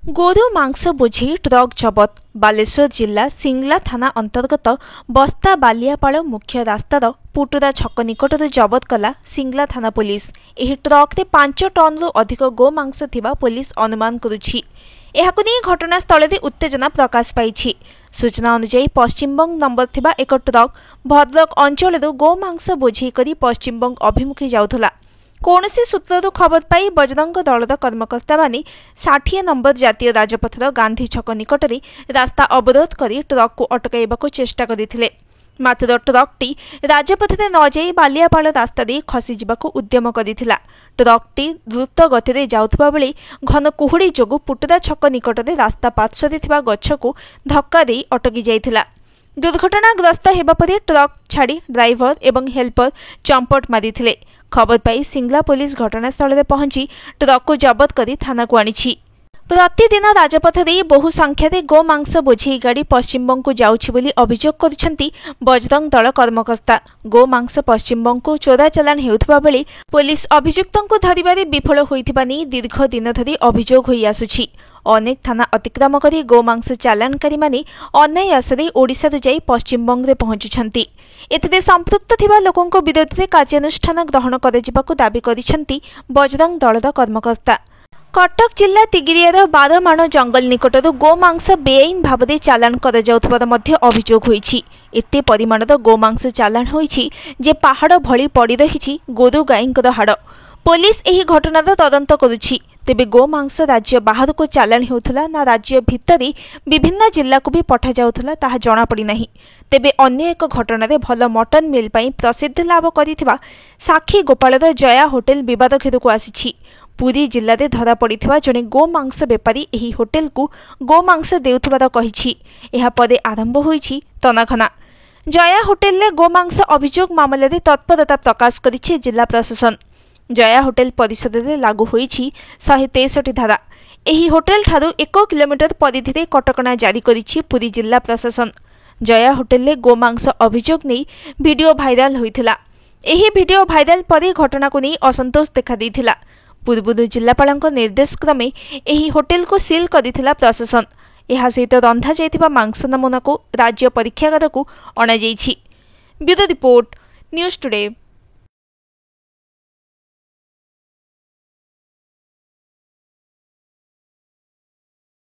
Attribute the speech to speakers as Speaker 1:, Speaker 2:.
Speaker 1: गोरु मांस बोझी ट्रक जबत बालेश्वर जिला सिंगला थाना अंतर्गत बस्ता बालियापाड़ मुख्य रास्तार पुटुरा छक निकट जबत कला सिंगला थाना पुलिस। एही ट्रक 5 टन रु अधिक गोमांस थिबा पुलिस अनुमान करुछि। एहाकु नै घटनास्थल में उत्तेजना प्रकाश पाई। सूचना अनुसार पश्चिमबंग नंबर थिबा एक ट्रक भद्रक अंचल गोमांस बोझी करी पश्चिमबंग अभिमुखी जाउथला। कौनसी सूत्रु खबर पाई बजरंग दलर कर्मकर्ता माने 60 नंबर जातीय राजपथर गांधी छक निकट रास्ता अवरोध करी ट्रक को अटकाइबाकू चेष्टा करथिले। मात्र ट्रकटी राजपथरे न जाई बालियापाड़ रास्ता दे खसी जिबाकू उद्यम करथिला। ट्रकटी द्रुत गति जाउथबा बेले घन कुहुड़ी जोगु पुटुरा छक निकट रास्ता पार्श्वरे थिबा गछकू धक्का दे अटकी जाइथिला। दुर्घटनाग्रस्त हेबा परे ट्रक छाड़ी ड्राइवर एवं हेल्पर चंपट मारिथिले। खबर पाई सिंगला पुलिस घटनास्थल में पहुंची ट्रक को जबत कर थाना को आनी। प्रतिदिन राजपथ दे बहु संख्यार गोमांस बोझी गाड़ी पश्चिमबंग को जाउछि बोली अभियोग करिसेंती बजरंग दल कर्मकर्ता। गोमांस पश्चिमबंग को चोरा चालान हेउथबा बेले पुलिस अभियुक्तों को धरिबारे विफल होइथिबा नै दीर्घ दिन धरी अभियोग होई आसुछि। अनेक थाना अतिक्रम करी गोमांस चालानकारी माने अन्याय आशरे ओडिसा जाई पश्चिमबंग रे पहुंचुछंती। एथिरे संपृक्त थिबा लोकंको विरोध में कार्यानुष्ठान ग्रहण कराजिबाकू दाबी करिसेंती बजरंग दलर कर्मकर्ता। कटक जिला तिगिरियार 12 माण जंगल निकटरू गोमांस बेआईन भाव चालान कराଯାउथबार मध्य अभियोग होईछि। एते परिमाणर गोमांस चालान होईछि जे पहाड़ भली पड़ी रहिछि गोरु गाईंकर हाड़। पुलिस एही घटनार तदंत करुछि। तेबे गोमांस राज्य बाहर को चालान हेउथला ना राज्य भितरी विभिन्न जिला को भी पठा जाउथला ताहा जणा पड़ी नाही। तेबे अन्य एक घटना रे भल मटन मिल पई प्रसिद्ध लाभ करिथिबा साखी गोपालर जया होटेल विवाद घेरकू आसीछि। पुरी जिल्ला रे धरा पड़िथिबा जणे गोमांस बेपारी एही होटेल को गोमांस देउथिबार कहिछि। एहा परे आरंभ होईछि तनाखना। जया होटेल रे गोमांस अभियोग मामला रे तत्परता प्रकाश करिछि जिला प्रशासन। जया होटेल परिसर में लागू होईछि 163 धारा। एही होटेल ठारू 1 किलोमीटर परिधि रे कटकणा जारी करिछि पुरी जिला प्रशासन। जया होटेल रे गोमांस अभियोग नै वीडियो भाइराल होइथिला। एही वीडियो भाइराल परे घटना को नै असंतोष देखा दैथिला। पूर्वरु जिलापालक निर्देश क्रमे एही होटेल को सील करिथिला प्रशासन। एहा सहित रंधा जाइथिबा मांस नमूना को राज्य परीक्षागार को अणा जाइछि। Bureau report news today.